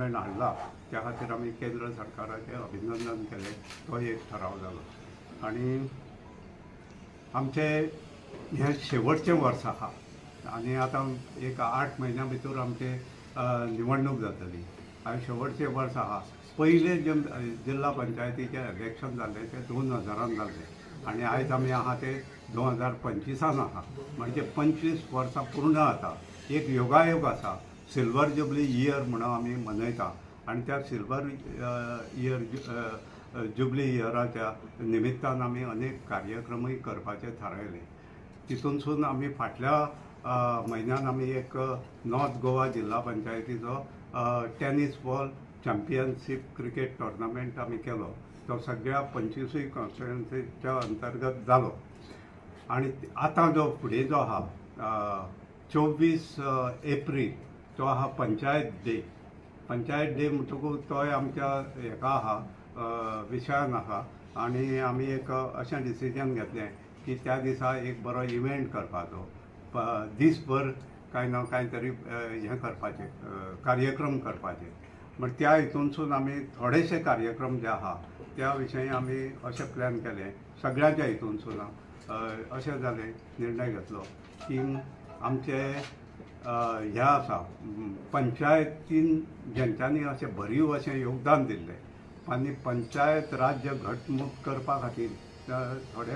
Government हाडला त्या खातीर आमी केंद्र सरकाराचें अभिनंदन केलें. तो एक ठराव जालो. आनी आमचे हे शेवटचें वर्स आहा आनी आतां एक 8 म्हयन्या भितर आमचे निवडणूक जातली. आनी शेवटचें वर्स आहा. पयले जे जिल्ला पंचायतीचें इलेक्शन जाल्लें तें 2000 जाल्लें आनी आयज आमी आहा ते 2025 आहा. म्हणजे 25 वर्सां पूर्ण जाता. एक योगायोग आसा. सिल्वर जुबली इयर म्हणून आमी मनयता आनी त्या सिल्वर इयर जुबली इयराच्या निमित्तान आमी अनेक कार्यक्रमय करपाचे थारायले. तितूनसून आमी फाटल्या म्हयन्यान आमी एक नॉर्थ गोवा जिल्ला पंचायतीचो tennis ball championship cricket tournament आमी केलो. तो सगळ्या 25 कॉन्स्टिट्युएन्सीच्या अंतर्गत जालो. आनी आतां जो फुडें जो आहा 24 एप्रील तो आहा पंचायत डे. पंचायत डे म्हणटकूच तोय आमच्या हेका आहा विशयान आहा. आनी आमी एक अशें डिसिजन घेतलें की त्या दिसा एक बरो इव्हेंट करपाचो. दीसभर कांय ना कांय तरी हें करपाचें कार्यक्रम करपाचे. म्हणजे त्या हितूनसून आमी थोडेशे कार्यक्रम जे आहा त्या विशयी आमी अशें प्लॅन केलें. सगळ्यांच्या हितूनसून अशें जालें निर्णय घेतलो की आमचे हे आसा पंचायतीन जेंच्यांनी अशें भरीव अशें योगदान दिल्लें आनी पंचायत राज्य घटमूट करपा खातीर थोडे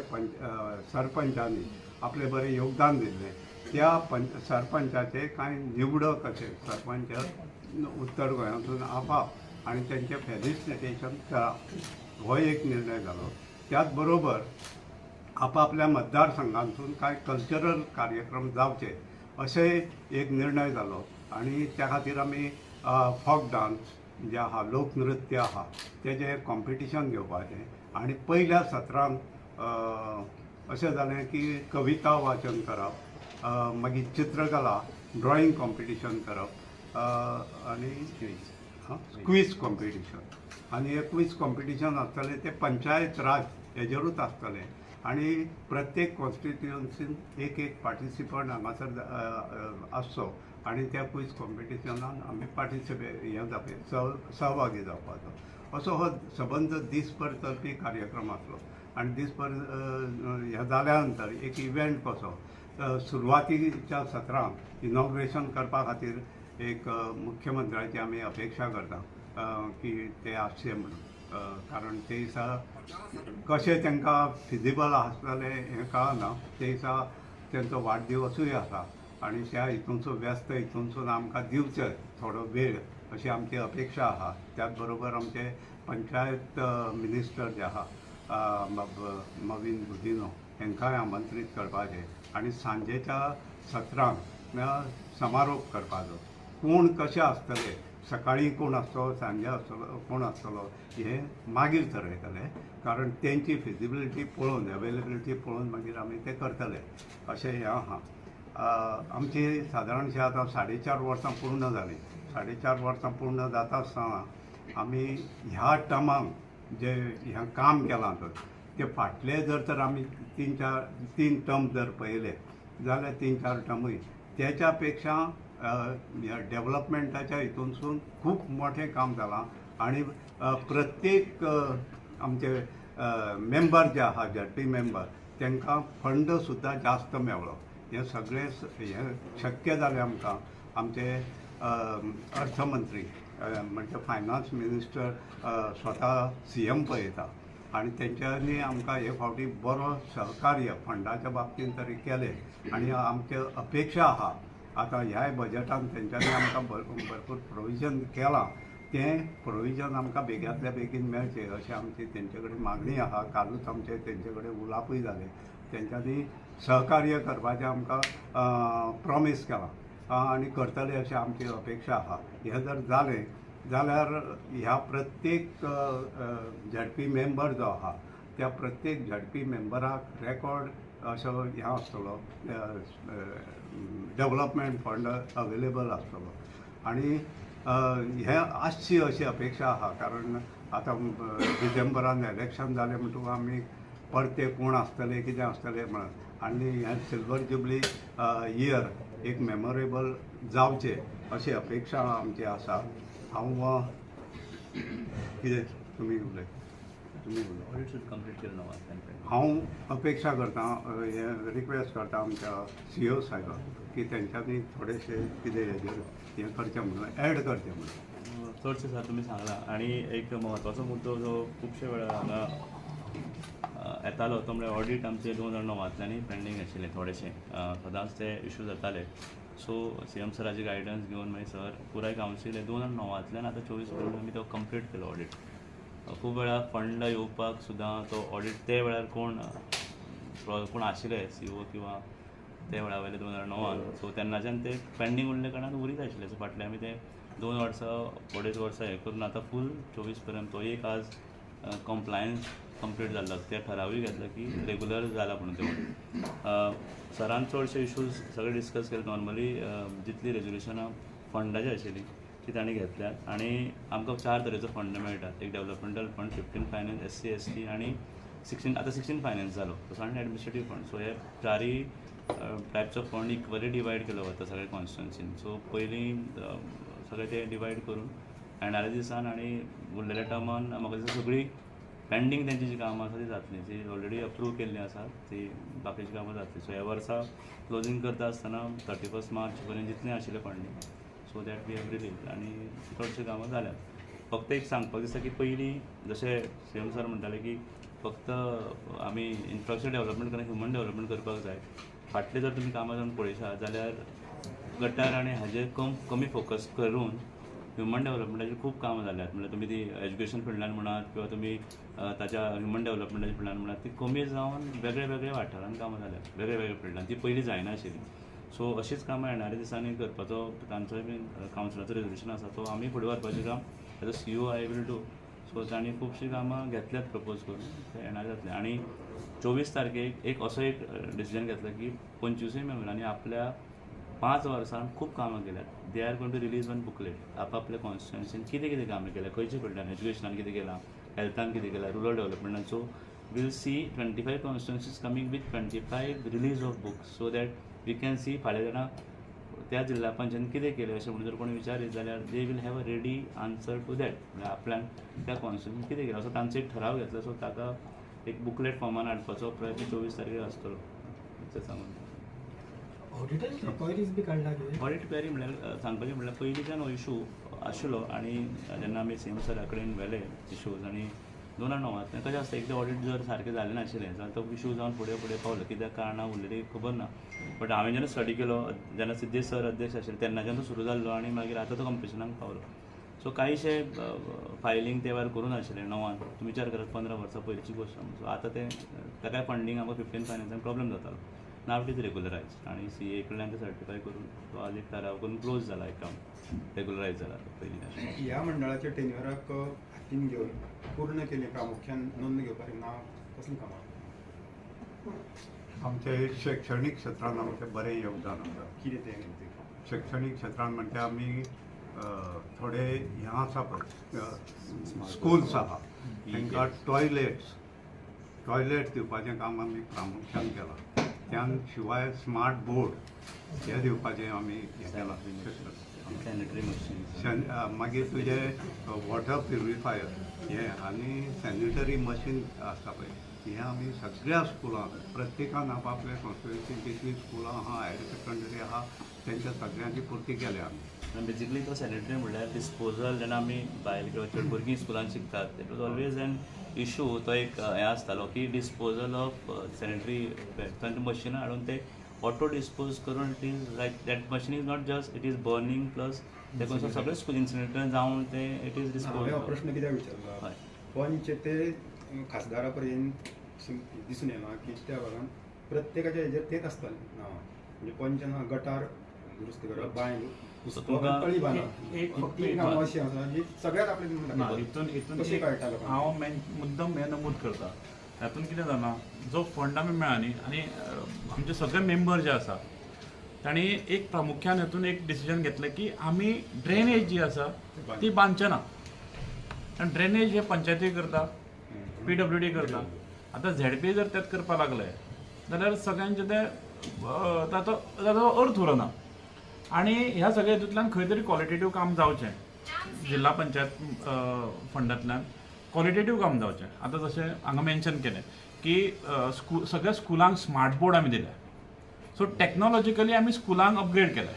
सरपंचांनी आपलें बरें योगदान दिल्लें. त्या सरपंचाचे कांय निवडक अशे सरपंच उत्तर गोंयांतून आपाप आनी तेंचें फेलिसिटेशन करप हो एक निर्णय जालो. त्याच बरोबर आपापल्या मतदारसंघांतून कांय कल्चरल कार्यक्रम जावचे अशें एक निर्णय जालो. आनी त्या खातीर आमी फोक डान्स जे आहा लोकनृत्य आहा तेजें कॉम्पिटिशन घेवपाचें. आनी पयल्या सत्रांत अशें जालें की कविता वाचन करप, मागीर चित्रकला ड्रॉईंग कॉम्पिटिशन करप आनी क्वीज कॉम्पिटिशन. आनी हे क्वीज कॉम्पिटिशन आसतलें तें पंचायत राज हेजेरूच आसतलें. आनी प्रत्येक कॉन्स्टिट्युएन्सीन एक पार्टिसिपंट हांगासर आसचो आनी त्या क्वीज कॉम्पिटिशनान आमी सहभागी जावपाचो. असो हो सबंद दिसभर चलपी कार्यक्रम आसलो. आनी दिसभर हे जाल्या नंतर एक इव्हेंट कसो सुरवातीच्या सत्रांत इनॉग्रेशन करपा खातीर एक मुख्यमंत्र्याची आमी अपेक्षा करता की ते आसचे म्हणून. कारण ते दिसा कशें तांकां फिजिबल आसतलें हें कळना. ते दिसा तेंचो वाडदिवसूय आसा आनी त्या हितूनसून व्यस्त हितूनसून आमकां दिवचे थोडो वेळ अशी आमची अपेक्षा आहा. त्याच बरोबर आमचे पंचायत मिनिस्टर जे आहा मवीन गुदिनो हांकांय आमंत्रीत करपाचें आनी सांजेच्या सत्रांत समारोप करपाचो. कोण कशें आसतले, सकाळीं कोण आसतलो, सांजे आसतलो, कोण आसतलो हें मागीर थरयतले. कारण तेंची फिजिबिलिटी पळोवन अवेलेबिलिटी पळोवन मागीर आमी तें करतले अशें हें आहा. आमची सादारणशी आतां 4.5 वर्सां पूर्ण जालीं. 4.5 वर्सां पूर्ण जाता आसतना आमी ह्या टर्माक जे हें काम केलां ते फाटले जर आमी 3 टर्म जर पळयले जाल्यार 3-4 टर्मूय तेच्या पेक्षा डेव्हलपमेंटाच्या हितूनसून खूब मोठें काम जालां. आनी प्रत्येक आमचे मेंबर जे आहा ZP मेंबर तांकां फंड सुद्दां जास्त मेळ्ळो. हें सगळें हें शक्य जालें आमकां आमचे अर्थमंत्री म्हणजे फायनान्स मिनिस्टर स्वता CM पळयता आनी तेंच्यांनी आमकां हे फावटी बरो सहकार्य फंडाच्या बाबतींत तरी केलें. आनी आमचे अपेक्षा आहा आतां ह्याय बजेटान तेंच्यांनी आमकां भरपूर प्रोविजन केलां. तें प्रोविजन आमकां बेग्यांतल्या बेगीन मेळचें अशें आमची तेंचे कडेन मागणी आहा. कालूच आमचे तेंचे कडेन उलोवपूय जालें. तेंच्यांनी सहकार्य करपाचें आमकां प्रॉमीस केलां आनी करतले अशें आमची अपेक्षा आहा. हें जर जालें जाल्यार ह्या प्रत्येक ZP मेंबर जो आहा त्या प्रत्येक ZP मेंबराक रेकॉर्ड असो हें आसतलो डेव्हलपमेंट फंड अवेलेबल आसतलो. आनी हें आसची अशी अपेक्षा आहा. कारण आतां डिसेंबरान इलेक्शन जालें म्हणटकूच आमी परते कोण आसतले कितें आसतलें म्हणून आनी हें सिल्वर जुबली इयर एक मेमोरेबल जावचें अशी अपेक्षा आमची आसा. हांव कितें तुमी उलय ऑडिट सुद्दां कंप्लीट केलं नवातल्यान हांव अपेक्षा करता हें रिक्वेस्ट करता आमच्या CEO साहेबाक की तेंच्यांनी थोडेशे कितें हेजेर हें करचें म्हणून ॲड करचें म्हणून चडशें सर तुमी सांगला आनी एक म्हत्वाचो मुद्दो जो खुबशे वेळार हांगा येतालो तो म्हणल्यार ऑडिट आमचे 2009 पेंडींग आशिल्ले थोडेशे सदांच ते इशू जाताले सो CM सराची गायडन्स घेवन मागीर सर पुराय कावन्सील 2009 आतां 24 पर्यंत आमी तो कंप्लीट केलो ऑडिट खूब वेळार फंड येवपाक सुद्दां तो ऑडिट ते वेळार कोण आशिल्ले CEO किंवा ते वेळा वयले 2009 सो तेन्नाच्यान ते पेंडींग उरले कारणान उरीत आशिल्ले सो फाटले आमी ते 2 वर्सां अडेच वर्सां हें करून आतां फूल 24 पर्यंत तो एक आज कंप्लायन्स कंप्लीट जाल्लो ते ठरावूय घेतलं की रेगुलर जाला म्हणून ते ऑडिट सरान चडशे इश्यूज सगळे डिस्कस केले नॉर्मली जितली रेजोल्युशनां फंडाची आशिल्ली ती तांणी घेतल्यात आनी आमकां 4 तरेचो फंड मेळटात एक developmental fund 15 finance SC ST आनी 16 फायनान्स जालो तसो आनी एडमिनिस्ट्रेटीव फंड सो हे 4 types of fund equally divide केलो वता सगळे कॉन्स्टिट्युन्सीन सो पयलीं सगळे ते डिवायड करून एनालिसिसान आनी उरलेल्या टर्मान म्हाका दिसता सगळीं पेंडींग तेंची जी कामां आसा ती जातली ती ऑलरेडी अप्रूव केल्ली आसा ती बाकीची कामां जातली सो ह्या वर्सा क्लोजींग करता आसतना 31 मार्च पर्यंत जितलें आशिल्लें funding so that we have release आनी चडशीं कामां जाल्यात फक्त एक सांगपाक दिसता की पयलीं जशें CM सर म्हणटाले की फक्त आमी इन्फ्रास्ट्रक्चर डेवलपमेंट करून ह्युमन डेवलपमेंट करपाक जाय फाटले जर तुमी कामां जावन पळयशात जाल्यार गटार आनी हाजेर कमी फोकस करून ह्युमन डेवलपमेंटाची खूब कामां जाल्यात म्हणजे तुमी ती एज्युकेशन फिल्डान म्हणात किंवा तुमी ताच्या ह्युमन डेवलपमेंटाच्या फिल्डान म्हणात ती कमी जावन वेगळे वेगळे वाठारांत कामां जाल्यात वेगळे वेगळे फिल्डान ती पयलीं जायना आशिल्ली सो अशीच कामां येणाऱ्या दिसांनी करपाचो तांचोय बीन कावन्सिलाचो रेजोल्युशन आसा तो आमी फुडें व्हरपाचें काम as a CEO I will do so तांणी खुबशीं कामां घेतल्यात प्रपोज करून ते येणारे जातले आनी 24 तारखेक एक असो एक डिसिजन घेतलो की 25 मेंबरांनी आपल्या 5 वर्सांत खूब कामां केल्यात they are going to release one booklet आपल्या कॉन्स्टिट्युएन्सीन कितें कितें कामां केल्या खंयच्या फिल्डान एज्युकेशनान कितें केलां हेल्थान कितें केलां रुरल डेवलपमेंटान so we'll see 25 constituencies coming with 25 release of books so that we can see फाल्यां जाणां त्या जिल्हा पंचायतीन कितें केलें अशें म्हणून जर कोणी विचारीत जाल्यार they will have a ready answer to that म्हणजे आपल्यान त्या कॉन्स्टिट्युएन्सीन कितें केलां सो तांचो एक ठराव घेतलो सो ताका एक बुकलेट फॉर्मान हाडपाचो प्रयत्न 24 तारखेर आसतलो अशें सांगून ऑडिट क्वेरी म्हणल्यार सांगपाचें म्हणल्यार पयलींच्यान हो इशू आशिल्लो आनी जेन्ना आमी CM सरा कडेन व्हेले इशूज आनी 2009 कशें आसता एकदां ऑडिट जर सारकें जालें नाशिल्लें जाल्यार तो इशू जावन फुडें पावलो कित्याक कारणां उरलेली खबर ना बट हांवें जेन्ना स्टडी केलो जेन्ना सिद्धेश सर अध्यक्ष आशिल्ले तेन्नाच्यान तो सुरू जाल्लो आनी मागीर आतां तो कंप्लिशनाक पावलो सो कांयशे फायलींग ते वेळार करून आशिल्लें 9 तुमी विचार करात 15 वर्सां पयलींची गोश्ट सो आतां ते ताकाय फंडींग आमकां 15 फायनान्सान प्रॉब्लेम जातालो नाव इट इज रेगुलरायज आनी CA कडल्यान ते सर्टिफाय करून तो आज एक ठराव करून क्लोज जाला अकावंट रेगुलरायज जाला पयलीं ह्या मंडळाच्या टेन्युराक हातीन घेवन पूर्ण केली प्रामुख्यान नोंद घेवपाक नांव कसली कामां आमचे शैक्षणीक क्षेत्रांत आमचें बरें योगदान आसा कितें तें शैक्षणीक क्षेत्रांत म्हणजे आमी थोडे हें आसा पळय स्कुल्स आहा तांकां टॉयलेट दिवपाचें काम आमी प्रामुख्यान केलां त्या शिवाय स्मार्ट बोर्ड हे दिवपाचें आमी हें केलां सॅनिटरी मशीन मागीर तुजें वॉटर प्युरिफायर हें आनी सॅनिटरी मशीन आसता पळय हें आमी सगळ्या स्कुलांक प्रत्येकान आपल्या कॉन्स्टिट्युएन्सीन जितलीं स्कुलां आहा हायर सेकंडरी आहा तेंच्या सगळ्यांची पुर्ती केल्या आमी बेजिकली तो सॅनिटरी म्हणल्यार डिस्पोजल जेन्ना आमी भायल किंवा भुरगीं स्कुलान शिकतात it was always an issue तो एक हें आसतालो की डिस्पोजल ऑफ सॅनिटरी तांचे मशिनां हाडून ते ऑटो डिस्पोज करून it is like that machine is not just it is burning plus ते सगळे स्कूल इन्सिनेटर जावन ते इट इज डिस्पोज हो प्रश्न कित्याक विचारलो पंच ते खासदारा पर्यंत दिसून येना की त्या भागांत प्रत्येकाच्या हेजेर तेच आसतालें नांवां म्हणजे पंचान गटार दुरुस्त करप बांय तळी बांदप अशी आसा जी सगळ्यात आपल्या कशी कळटा हांव मुद्दम हें नमूद करता हातूंत कितें जालां जो फंड आमी मेळ्ळा न्ही आनी आमचे सगळे मेंबर जे आसा तांणी एक प्रामुख्यान हातून एक डिसिजन घेतलें की आमी ड्रेनेज जी आसा ती बांदचे ना आनी ड्रेनेज हे पंचायती करता PWD करता आतां ZP जर तेच करपाक लागले जाल्यार सगळ्यांचे ते ताचो अर्थ उरना आनी ह्या सगळ्या हितूंतल्यान खंय तरी क्वॉलिटेटीव काम जावचें जिल्हा पंचायत फंडांतल्यान क्वॉलिटेटीव काम जावचें. आतां जशें हांगा मेन्शन केलें की सगळ्या स्कुलांक स्मार्ट बोर्ड आमी दिल्या. सो टॅक्नॉलॉजिकली आमी स्कुलांक अपग्रेड केल्या.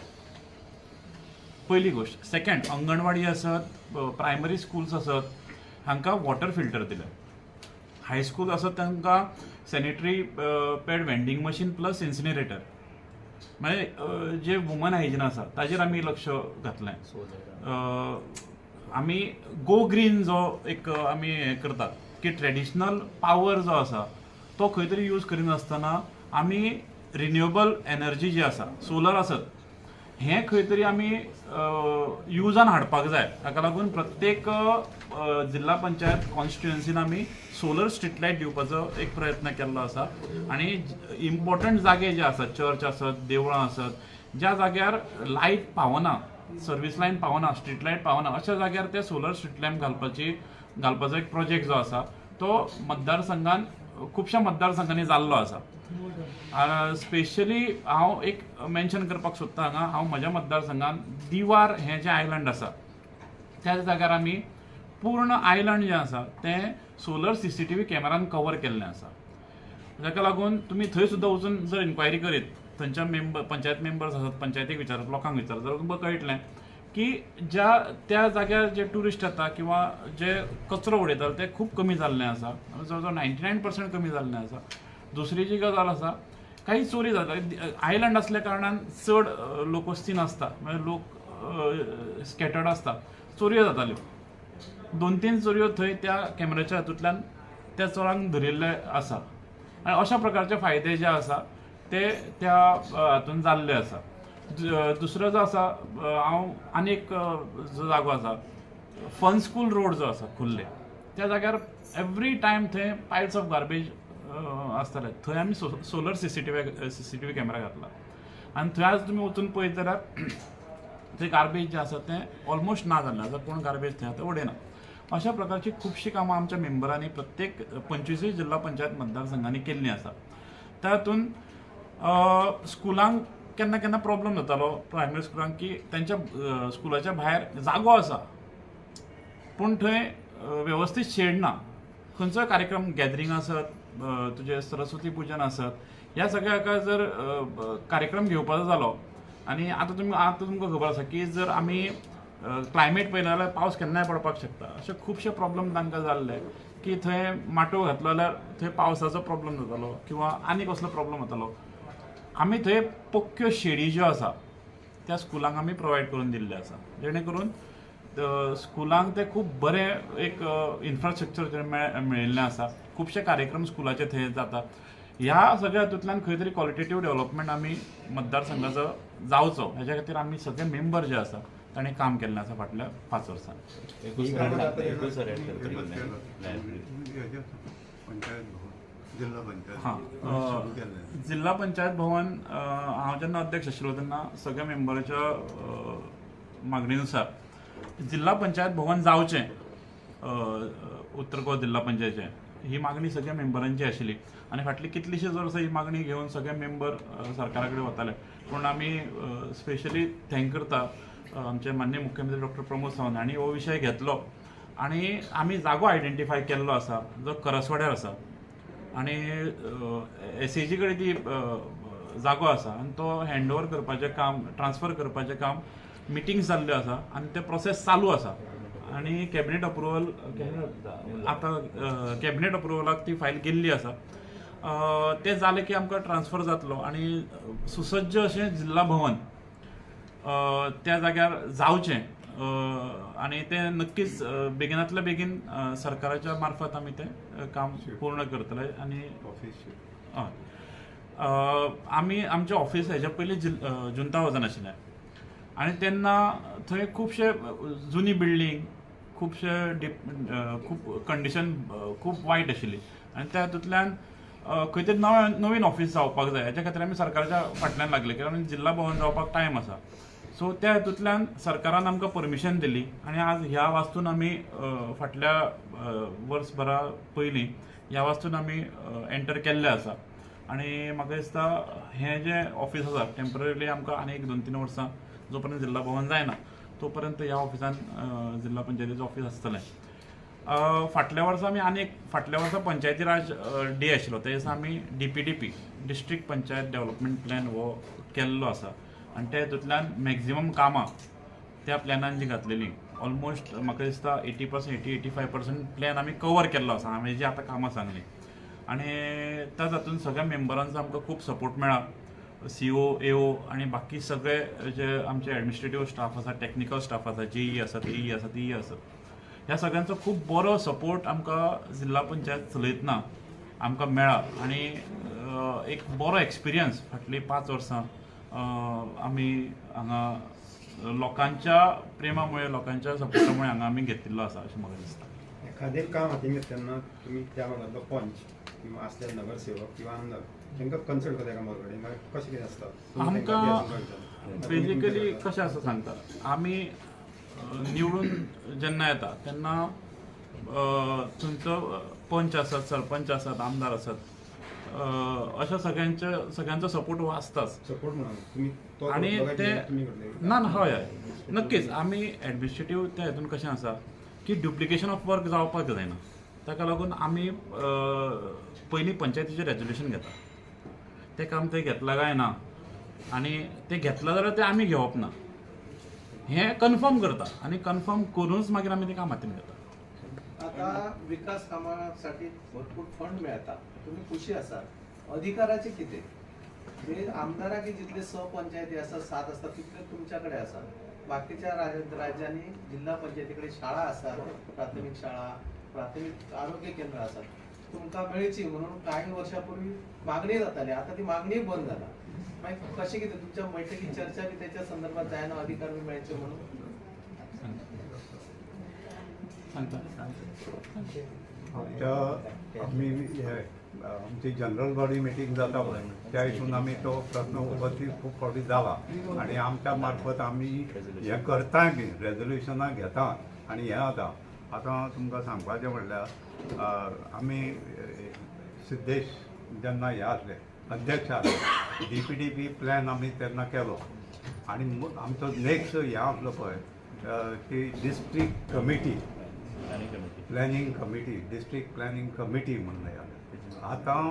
पहिली गोष्ट. सेकंड, अंगणवाडी आसत, प्रायमरी स्कुल्स आसत, हांकां वॉटर फिल्टर दिल्या. हायस्कूल आसत तांकां sanitary pad vending machine plus incinerator. म्हणजे जे वुमन हायजीन आसा ताजेर आमी लक्ष घातलें. आमी गो ग्रीन जो एक आमी हें करतात की ट्रेडिशनल पावर जो आसा तो खंय तरी यूज करिनासतना आमी रिन्युएबल एनर्जी जी आसा, सोलर आसत, हें खंय तरी आमी युजान हाडपाक जाय. ताका लागून प्रत्येक जिल्हा पंचायत कॉन्स्टिट्युएन्सीन आमी सोलर स्ट्रीट लायट दिवपाचो एक प्रयत्न केल्लो आसा. आनी इम्पॉर्टंट जागे जे आसात, चर्च आसत, देवळां आसत, ज्या जाग्यार लायट पावना, सर्वीस लायन पावना, स्ट्रीट लायट पावना, अशा जाग्यार ते सोलर स्ट्रीट लॅम्प घालपाचो एक प्रोजेक्ट जो आसा तो मतदारसंघान खुबश्या मतदारसंघांनी जाल्लो आसा. स्पेशली हांव एक मेन्शन करपाक सोदता हांगा, हांव म्हज्या मतदारसंघान दिवार हें जें आयलंड आसा त्या जाग्यार आमी पूर्ण आयलंड जें आसा तें सोलर CCTV कॅमेरान कवर केल्लें आसा. जाका लागून तुमी थंय सुद्दां वचून जर इन्क्वायरी करीत, थंयच्या पंचायत मेंबर्स आसात, पंचायतीक विचारत, लोकांक विचारत जाल्यार तुमकां कळटलें की त्या जाग्यार जे ट्युरिस्ट येता किंवा जे कचरो उडयतात ते खूब कमी जाल्लें आसा. जवळ 99% कमी जाल्लें आसा. दुसरी जी गजाल आसा, काही चोरी जाता. आयलंड असल्या कारणान चड लोकवस्ती नासता, म्हणजे लोक स्कॅटर्ड आसता. चोरयो जाताल्यो. 2-3 चोरयो थंय त्या कॅमेराच्या हातूंतल्यान त्या चोरांक धरिल्ले आसा. आनी अशा प्रकारचे फायदे जे आसा ते त्या हातून जाल्ले आसा. दुसरो जो आसा, हांव आनी एक जो जागो आसा, फन स्कूल रोड जो आसा कुल्ले, त्या जाग्यार एवरी टायम थंय पायल्स ऑफ गार्बेज आसताले. थंय आमी सोलर CCTV कॅमेरा घातला. आनी थंय आज तुमी वचून पळयत जाल्यार थंय गार्बेज जें आसा तें ऑलमोस्ट ना जाल्लें आसा. कोण गार्बेज थंय आतां उडयना. अशा प्रकारची खुबशीं कामां आमच्या मेंबरांनी प्रत्येक 25 जिल्हा पंचायत मतदारसंघांनी केल्लीं आसा. त्या हातून स्कुलांक केन्ना केन्ना प्रॉब्लम जातालो प्रायमरी स्कुलांक की तेंच्या स्कुलाच्या भायर जागो आसा पूण थंय वेवस्थीत शेड ना. खंयचोय कार्यक्रम, गॅदरींग आसत, तुजें सरस्वती पुजन आसत, ह्या सगळ्या हाका जर कार्यक्रम घेवपाचो जालो, आनी आतां तुमकां खबर आसा की जर आमी क्लायमेट पळयलें जाल्यार पावस केन्नाय पडपाक शकता. अशे खुबशे प्रॉब्लम तांकां जाल्ले की थंय माटोव घातलो जाल्यार थंय पावसाचो प्रॉब्लम जातालो किंवा आनी कसलो प्रॉब्लम जातालो. आमी थंय पक्क्यो शेडी ज्यो आसा त्या स्कुलांक आमी प्रोवायड करून दिल्ले आसा, जेणे करून स्कुलांक ते खूब बरें एक इन्फ्रास्ट्रक्चर मेळिल्लें आसा. खुबशे कार्यक्रम स्कुलाचे थंय जातात. ह्या सगळ्या हातूंतल्यान खंय तरी क्वॉलिटेटीव डेव्हलपमेंट आमी मतदारसंघाचो जावचो हेच्या खातीर आमी सगळे मेंबर जे आसा ताणें काम केल्लें आसा फाटल्या 5 वर्सांनी. जिल्हा पंचायत भवन हांव जेन्ना अध्यक्ष आशिल्लो तेन्ना सगळ्या मेंबराच्या मागणीनुसार जिल्हा पंचायत भवन जावचें उत्तर गोवा जिल्हा पंचायतीचें, ही मागणी सगळ्या मेंबरांची आशिल्ली. आनी फाटली कितलीशींच वर्सां ही मागणी घेवन सगळे मेंबर सरकारा कडेन वताले. पूण आमी स्पेशली थँक करता आमचे माननीय मुख्यमंत्री डॉक्टर प्रमोद सावंत हांणी हो विशय घेतलो आनी आमी जागो आयडेंटिफाय केल्लो आसा जो करसवाड्यार आसा. आनी SAG कडेन ती जागो आसा आनी तो हँड ओवर करपाचें काम, ट्रान्सफर करपाचें काम मिटिंग्स जाल्ल्यो आसा आनी ते प्रोसेस चालू आसा. आनी कॅबिनेट अप्रुवलाक ती फायल गेल्ली आसा. ते जालें की आमकां ट्रान्सफर जातलो आनी सुसज्ज अशें जिल्हा भवन त्या जाग्यार जावचें आनी ते नक्कीच बेगिनांतल्या बेगीन सरकाराच्या मार्फत आमी तें काम पूर्ण करतले. आनी आमी आमचें ऑफिस हेच्या पयलीं जुंता हावजान आशिल्लें आनी तेन्ना थंय खुबशे जुनी बिल्डींग, खुबशे खूब कंडिशन खूब वायट आशिल्ली आनी त्या हातूंतल्यान खंय तरी नवीन ऑफिस जावपाक जाय हेच्या खातीर आमी सरकाराच्या फाटल्यान लागले, कारण जिल्हा भवन जावपाक टायम आसा. सो त्या हातूंतल्यान सरकारान आमकां परमिशन दिली आनी आज ह्या वास्तून आमी फाटल्या वर्सभरा पयलीं ह्या वास्तून आमी एंटर केल्ले आसा. आनी म्हाका दिसता हें जें ऑफिस आसा टेम्पररीली आमकां आनी एक 2-3 वर्सां जो पर्यंत जिल्हा भवन जायना तो पर्यंत ह्या ऑफिसान जिल्हा पंचायतीचें ऑफिस आसतलें. फाटल्या वर्सा पंचायती राज डे आशिल्लो त्या दिसा आमी DPDP district panchayat development plan हो केल्लो आसा आनी त्या हितूंतल्यान मॅक्झिमम कामां त्या प्लॅनान जी घातलेली ऑलमोस्ट म्हाका दिसता 80% प्लॅन आमी कवर केल्लो आसा हांवें जी आतां कामां सांगली. आनी त्या तातूंत सगळ्या मेंबरांचो आमकां खूब सपोर्ट मेळ्ळा. CO, AO आनी बाकी सगळे जे आमचे एडमिनिस्ट्रेटीव स्टाफ आसा, टेक्निकल स्टाफ आसा, JE आसात, AE आसात, TE आसात, ह्या सगळ्यांचो खूब बरो सपोर्ट आमकां जिल्हा पंचायत चलयतना आमकां मेळ्ळा. आनी एक बरो एक्सपिरियन्स फाटली 5 वर्सां आमी हांगा लोकांच्या प्रेमामुळे लोकांच्या सपोर्टामुळे हांगा आमी घेतिल्लो आसा अशें म्हाका दिसता. एखादें काम हातीन घेता तेन्ना तुमी त्या भागांतलो पंच किंवा आसले नगरसेवक किंवा आमदार तांकां कन्सल्ट करता एका बरोबर कडेन कशें कितें आसता तुमी तांकां आमकां liaison करता? बेजिकली कशें आसा सांगता आमी निवडून जेन्ना येता तेन्ना थंयचो पंच आसात, सरपंच आसात, आमदार आसात, अशा सगळ्यांचो सपोर्ट हो आसताच. सपोर्ट म्हणून तुमी तो आनी दोगांय ते तुमी करतले? ना हय नक्कीच आमी एडमिनिस्ट्रेटीव त्या हितून कशें आसा की ड्युप्लिकेशन ऑफ वर्क जावपाक जायना. ताका लागून आमी पयलीं पंचायतीचें रेजोल्युशन घेता. तें काम थंय घेतलां काय ना आनी तें घेतलां जाल्यार तें आमी घेवप ना हें कन्फर्म करता आनी कन्फर्म करूनच मागीर आमी तें काम हातीन घेता. आता विकास कामासाठी भरपूर फंड मेळटा, तुम्ही खुशी आसात. अधिकाराचे कितें म्हणजे आमदाराकी जितले पंचायती आसात 7 आसतात तितले तुमच्याकडे आसात. बाकीच्या राज्यांनी जिल्हा पंचायतीकडे शाळा आसात, प्राथमिक शाळा, प्राथमिक आरोग्य केंद्र आसात. तुमकां मेळची म्हणून काही वर्षापूर्वी मागणी जाताली, आता ती मागणी बंद जाला. मागीर कशें कितें तुमच्या बैठकीत चर्चा की त्याच्या संदर्भात जायना अधिकार बी मेळचे म्हणून? आमची जनरल बॉडी मिटींग जाता पळय त्या हितून आमी तो प्रश्न उपस्थित खूब फावटी जाला आनी आमच्या मार्फत आमी हें करताय बी रेजोल्युशनां घेता आनी हें जाता. आतां तुमकां सांगपाचें म्हणल्यार आमी सिद्धेश जेन्ना हे आसले अध्यक्ष आसले DPDP प्लॅन आमी तेन्ना केलो आनी आमचो नेक्स्ट हे आसलो पळय ती district committee planning committee district planning committee म्हणून आतां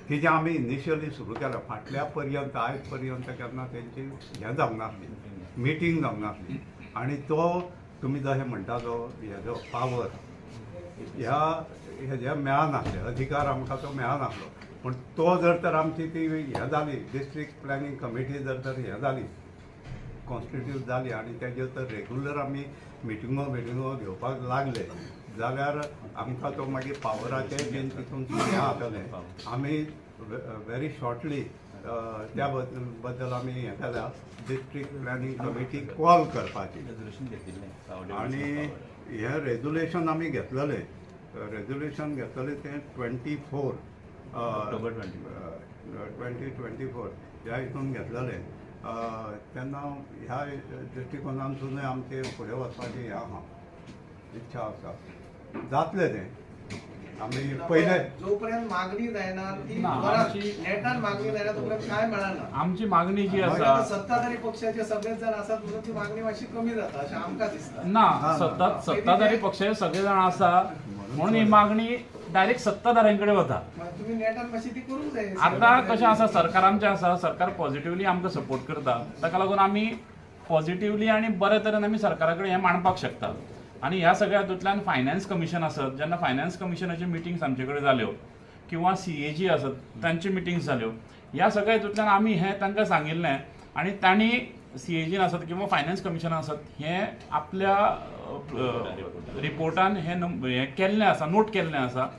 तिजें आमी इनिशियली सुरू केलां. फाटल्या पर्यंत आयज पर्यंत केन्ना तेंची हें जावंक नासली, मिटींग जावंक नासली. आनी तो तुमी जशें म्हणटा तो हेजो पावर हेजे मेळनासले, अधिकार आमकां तो मेळनासलो. पूण तो जर तर आमची ती हें जाली डिस्ट्रिक्ट प्लॅनिंग कमिटी जर तर हें जाली कॉन्स्टिट्यूट जाली आनी तेजेर तर रेगुलर आमी मिटिंगो घेवपाक लागले जाल्यार आमकां तो मागीर पावराचें बीन तितून हें जातलें. आमी वेरी शॉर्टली त्या बद्दल आमी हें केल्या डिस्ट्रिक्ट प्लॅनिंग कमिटी कॉल करपाची आनी हें रेजोल्युशन आमी घेतलेलें. रेजोल्युशन घेतलेलें तें 24 ऑक्टोबर 2024 ह्या हितून घेतलेलें. तेन्ना ह्या दृश्टिकोनांतूनय आमचे फुडें वचपाची हें आहा इच्छा आसा. जातलें तें आमी पयले जोपर्यंत मागणी जायना ती ना, परत आमची- नेटान मागणी जायना तोपर्यंत काय मेळना. आमची मागणी जी आता आसा सत्ताधारी पक्षाचे सगळेच जण आसात म्हणून ती मागणी मातशी कमी जाता अशें आमकां दिसता. ना सत्ताधारी पक्षाचे सगळे जाण आसा म्हणून ही मागणी डायरेक्ट सत्ताधाऱ्यांकडे वता. मग तुम्ही नेटान मातशी ती करूंक जाय. आतां कशें आसा सरकार आमचें आसा, सरकार पॉझिटिव्हली आमकां सपोर्ट करता. ताका लागून आमी पॉझिटिव्हली आनी बरे तरेन आमी सरकारा कडेन हें मांडपाक शकता. आनी ह्या सगळ्या हातूंतल्यान फायनान्स कमिशन आसत, जेन्ना फायनान्स कमिशनाची मिटींग्स आमचे कडेन जाल्यो किंवा CAG आसत तांची मिटींग्स जाल्यो, ह्या सगळ्या हितूंतल्यान आमी हें तांकां सांगिल्लें आनी तांणी CAG आसत किंवा फायनान्स कमिशन आसत हें आपल्या रिपोर्टान हें केल्लें आसा, नोट केल्लें आसा.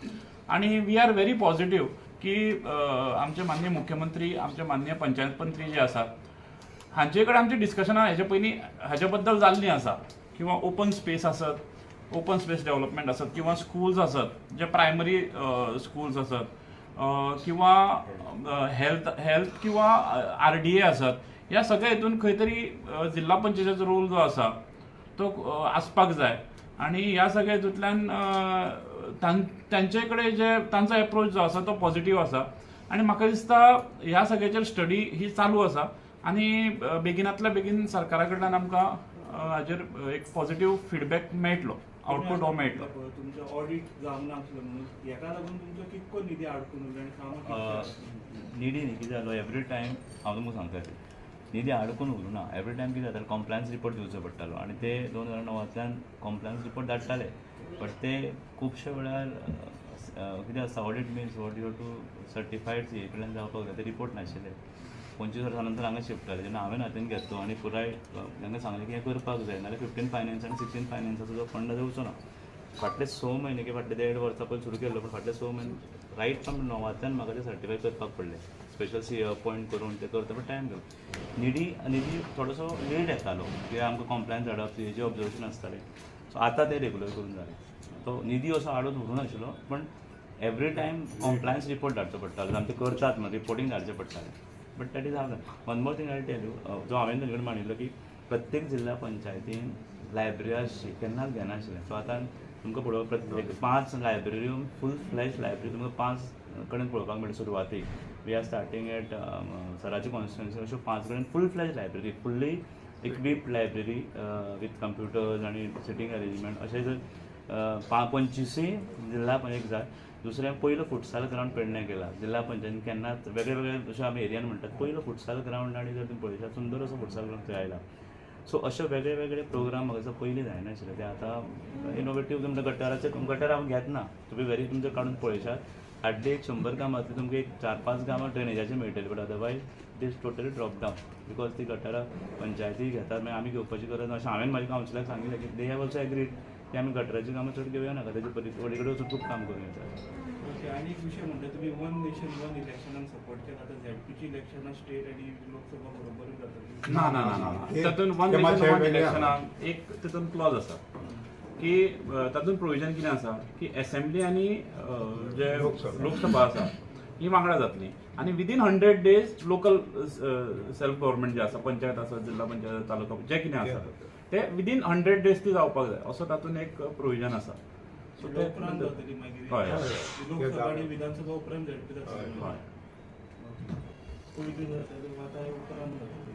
आनी वी आर व्हेरी पॉझिटीव की आमचे माननीय मुख्यमंत्री, आमचे माननीय पंचायत मंत्री जे आसात हांचे कडेन आमची डिस्कशनां हेजे पयलीं हाजे बद्दल जाल्लीं आसा. किंवा ओपन स्पेस आसत, ओपन स्पेस डेव्हलपमेंट आसत किंवा स्कूल्स आसत जे प्रायमरी स्कूल्स आसत किंवा हेल्थ किंवा RDA आसत. ह्या सगळ्या हितून खंय तरी जिल्हा पंचायतीचो रोल जो आसा तो आसपाक जाय. आनी ह्या सगळ्या हितूंतल्यान तांचे कडेन जे तांचो एप्रोच जो आसा तो पॉझिटीव आसा. आनी म्हाका दिसता ह्या सगळ्याचेर स्टडी ही चालू आसा आनी बेगिनांतल्या बेगीन सरकारा कडल्यान आमकां हाजेर एक पॉझिटिव्ह फीडबॅक मेळटलो, आउटपूट हो मेळटलो. तुमचं ऑडिट जावंक नासलें म्हणून हेका लागून तुमचो कितको निधी अडकून उरलो आनी कामां कितली निधी न्ही कितें जालो एवरी टायम हांव तुमकां सांगता निधी अडकून उरूना. एवरी टायम कितें जातालें कॉम्प्लायन्स रिपोर्ट दिवचो पडटालो आनी ते 2009 कॉम्प्लायन्स रिपोर्ट धाडटाले. बट ते खुबशे वेळार कितें आसता audit means what you to certified C कडल्यान जावपाक जाय ते रिपोर्ट नाशिल्ले. 25 वर्सां नंतर हांगा शिफ्ट जालें जेन्ना हांवें हातीन घेतलो आनी पुराय तांकां सांगलें की हें करपाक जाय नाजाल्यार 15 फायनान्स आनी 16 फायनान्साचो जो फंड येवचो ना. फाटले 6 म्हयने की फाटले 1.5 वर्सां पयलीं सुरू केल्लो पण फाटले 6 म्हयने रायट फ्रॉम 9 म्हाका ते सर्टिफाय करपाक पडलें. स्पेशल सी अपॉयंट करून ते करता पण टायम घेवन निधी थोडोसो लेट येतालो कित्याक आमकां कॉम्प्लायन्स धाडप हेजे ऑब्जर्वेशन आसतालें. सो आतां ते रेगुलर करून जालें. तो निधी असो आडून उरूनाशिल्लो पण एवरी टायम कॉम्प्लायन्स रिपोर्ट धाडचो पडटालो. आमी ते करतात म्हणून रिपोर्टींग धाडचें पडटालें. बट दॅट इज हाव one more thing I tell you जो हांवें तुमचे कडेन मांडिल्लो की प्रत्येक जिल्हा पंचायतीन लायब्ररी आसची केन्नाच घेनाशिल्लें. सो आतां तुमकां पळोवप प्रत्येक 5 लायब्ररी फूल फ्लॅश लायब्ररी तुमकां 5 कडेन पळोवपाक मेळटा. सुरवातीक वी आर स्टार्टींग एट सराची कॉन्स्टिट्युएन्सी अश्यो 5 कडेन full flash library fully equipped library with computers आनी सिटींग अरेंजमेंट अशें जर 25 जिल्हा पंचायत जाय. दुसरें पयलो फुटसाल ग्रावंड पेडण्यां केला. जिल्हा पंचायतीन केन्नाच वेगळे वेगळे जशें आमी एरियान म्हणटात पयलो फुटसाल ग्रावंड आनी जर तुमी पळयशात सुंदर असो फुटसाल ग्रावंड थंय आयला. सो अशे वेगळे वेगळे प्रोग्राम म्हाका दिसता पयलीं जायनाशिल्ले ते आतां इनोवेटीव तुमच्या गटार हांव घेत ना. तुमी घरी तुमचे काडून पळयशात हार्डली 100 गांवांतली तुमकां एक 4-5 गांवां ड्रेनेजाची मेळटली. But otherwise it is totally drop down because ती गटारां पंचायती घेतात मागीर आमी घेवपाची गरज ना. अशें हांवें म्हाज्या कावन्सिलाक सांगिल्लें की दे हॅव ऑल्सो एग्रीड की आमी गटाराची कामां चड घेवया नाका तेजे पडी कडेन वचून खूब काम करूं येता. ओके आनी एक विशय म्हणटा तुमी वन नेशन वन इलेक्शनाक सपोर्ट केला आतां झॅडपीची इलेक्शनां स्टेट आनी लोकसभा बरोबरूच जाता. ना तातूंत वन नेशन वन इलेक्शनाक एक तातूंत क्लॉज आसा की तातूंत प्रोविजन कितें आसा की असेंब्ली आनी जे लोकसभा आसा ही वांगडा जातली आनी within 100 days local self government जे आसा पंचायत आसा जिल्हा पंचायत तालुका जे कितें आसा ते विदीन 100 days ती जावपाक जाय असो तातूंत एक प्रोविजन आसा. सो ते उपरांत जातली मागीर हय लोकसभा आनी विधानसभा उपरांत झॅडपी जातली. हय पयलीं जाता आतां उपरांत जाता.